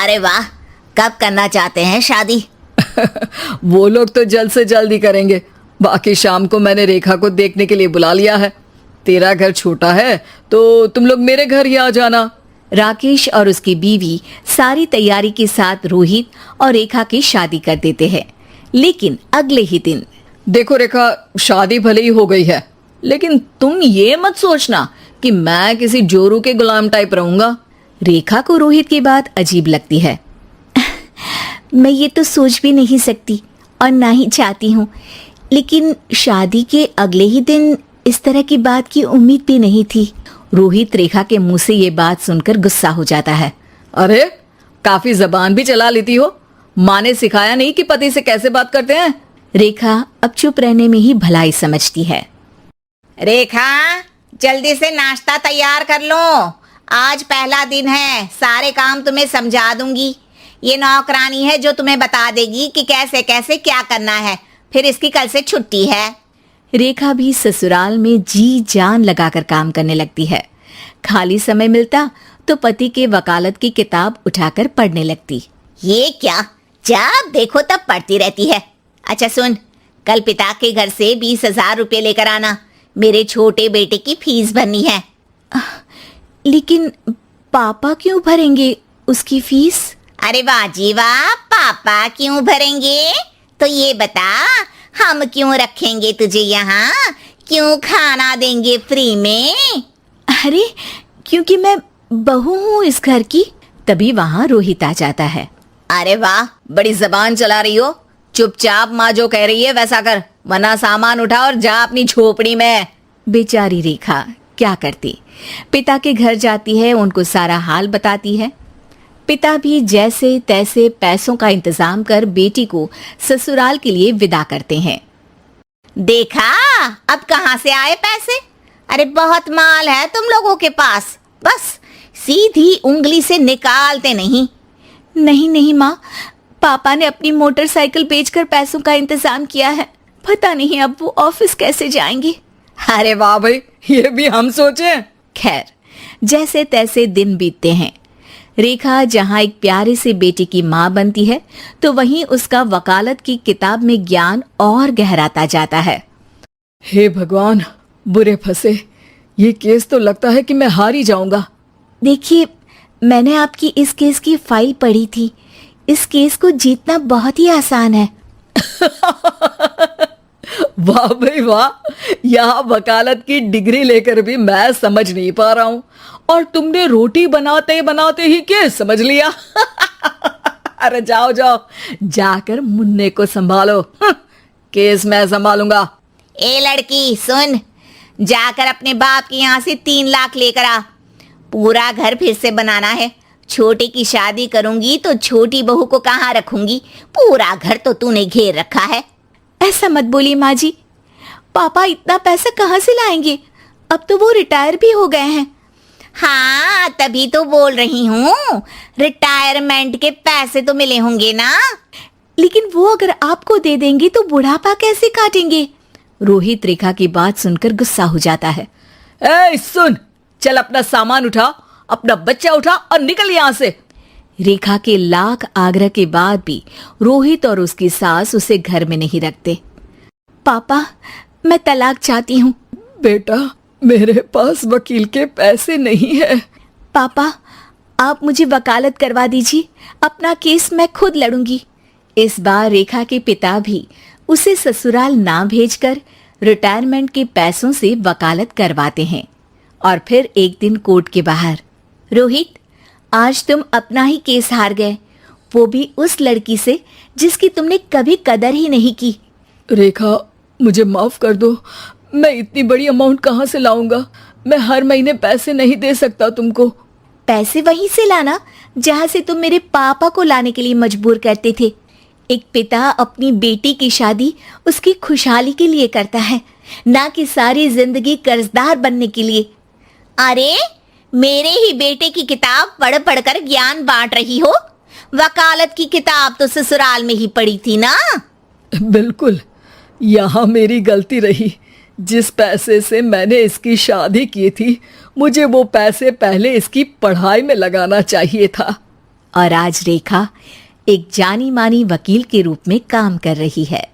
अरे वाह, कब करना चाहते हैं शादी? वो लोग तो जल्द से जल्द ही करेंगे। बाकी शाम को मैंने रेखा को देखने के लिए बुला लिया है। तेरा घर छोटा है तो तुम लोग मेरे घर ही आ जाना। राकेश और उसकी बीवी सारी तैयारी के साथ रोहित और रेखा की शादी कर देते हैं। लेकिन अगले ही दिन, देखो रेखा, शादी भले ही हो गई है, लेकिन तुम ये मत सोचना कि मैं किसी जोरू के गुलाम टाइप रहूंगा। रेखा को रोहित की बात अजीब लगती है। मैं ये तो सोच भी नहीं सकती और ना ही चाहती हूँ, लेकिन शादी के अगले ही दिन इस तरह की बात की उम्मीद भी नहीं थी। रोहित रेखा के मुंह से ये बात सुनकर गुस्सा हो जाता है। अरे, काफी जबान भी चला लेती हो। माँ ने सिखाया नहीं कि पति से कैसे बात करते हैं? रेखा अब चुप रहने में ही भलाई समझती है। रेखा, जल्दी से नाश्ता तैयार कर लो। आज पहला दिन है, सारे काम तुम्हें समझा दूंगी। ये नौकरानी है जो तुम्हें बता देगी कि कैसे कैसे क्या करना है। फिर इसकी कल से छुट्टी है। रेखा भी ससुराल में जी जान लगाकर काम करने लगती है। खाली समय मिलता तो पति के वकालत की किताब उठाकर पढ़ने लगती। ये क्या, जब देखो तब पढ़ती रहती है। अच्छा सुन, कल पिता के घर से 20,000 रुपये लेकर आना। मेरे छोटे बेटे की फीस भरनी है। लेकिन पापा क्यों भरेंगे उसकी फीस? अरे वाह जी वाह, पापा क्यों भरेंगे? तो ये बता, हम क्यों रखेंगे तुझे यहाँ? क्यों खाना देंगे फ्री में? अरे, क्योंकि मैं बहू हूँ इस घर की। तभी वहाँ रोहित आ जाता है। अरे वाह, बड़ी जबान चला रही हो। चुपचाप माँ जो कह रही है वैसा कर, वरना सामान उठा और जा अपनी झोपड़ी में। बेचारी रेखा क्या करती, पिता के घर जाती है, उनको सारा हाल बताती है। पिता भी जैसे तैसे पैसों का इंतजाम कर बेटी को ससुराल के लिए विदा करते हैं। देखा, अब कहाँ से आए पैसे? अरे बहुत माल है तुम लोगों के पास, बस सीधी उंगली से निकालते नहीं। नहीं नहीं माँ, पापा ने अपनी मोटरसाइकिल बेचकर पैसों का इंतजाम किया है। पता नहीं अब वो ऑफिस कैसे जाएंगे। अरे वाह भाई, ये भी हम सोचे। खैर, जैसे तैसे दिन बीतते हैं। रेखा जहाँ एक प्यारे से बेटे की माँ बनती है, तो वहीं उसका वकालत की किताब में ज्ञान और गहराता जाता है। हे भगवान, बुरे फंसे। ये केस तो लगता है कि मैं हार ही जाऊंगा। देखिए, मैंने आपकी इस केस की फाइल पढ़ी थी। इस केस को जीतना बहुत ही आसान है। वाह भाई वाह, यहाँ वकालत की डिग्री लेकर भी मैं समझ नहीं पा रहा हूँ, और तुमने रोटी बनाते बनाते ही केस समझ लिया। अरे जाओ जाओ, जाकर मुन्ने को संभालो। केस मैं संभालूंगा। ए लड़की सुन, जाकर अपने बाप के यहाँ से 3 लाख लेकर आ। पूरा घर फिर से बनाना है। छोटे की शादी करूंगी तो छोटी बहू को कहाँ रखूंगी? पूरा घर तो तूने घेर रखा है। ऐसा मत बोलिए माँ जी, पापा इतना पैसा कहाँ से लाएंगे? अब तो वो रिटायर भी हो गए हैं। हाँ, तभी तो बोल रही हूँ, रिटायरमेंट के पैसे तो मिले होंगे ना। लेकिन वो अगर आपको दे देंगे तो बुढ़ापा कैसे काटेंगे? रोहित रेखा की बात सुनकर गुस्सा हो जाता है। ए सुन, चल अपना सामान उठा, अपना बच्चा उठा और निकल यहाँ से। रेखा के लाख आग्रह के बाद भी रोहित और उसकी सास उसे घर में नहीं रखते। पापा, मैं तलाक चाहती हूँ। बेटा, मेरे पास वकील के पैसे नहीं है। पापा, आप मुझे वकालत करवा दीजिए, अपना केस मैं खुद लड़ूंगी। इस बार रेखा के पिता भी उसे ससुराल ना भेजकर रिटायरमेंट के पैसों से वकालत करवाते हैं। और फिर एक दिन कोर्ट के बाहर, रोहित, आज तुम अपना ही केस हार गए, वो भी उस लड़की से जिसकी तुमने कभी कदर ही नहीं की। रेखा, मुझे माफ कर दो। मैं इतनी बड़ी अमाउंट कहाँ से लाऊंगा? मैं हर महीने पैसे नहीं दे सकता तुमको। पैसे वहीं से लाना जहाँ से तुम मेरे पापा को लाने के लिए मजबूर करते थे। एक पिता अपनी बेटी की शादी उसकी खुशहाली के लिए करता है, ना कि सारी जिंदगी कर्जदार बनने के लिए। अरे, मेरे ही बेटे की किताब पढ़ पढ़कर ज्ञान बांट रही हो। वकालत की किताब तो ससुराल में ही पढ़ी थी ना। बिल्कुल, यहाँ मेरी गलती रही। जिस पैसे से मैंने इसकी शादी की थी, मुझे वो पैसे पहले इसकी पढ़ाई में लगाना चाहिए था। और आज रेखा एक जानी मानी वकील के रूप में काम कर रही है।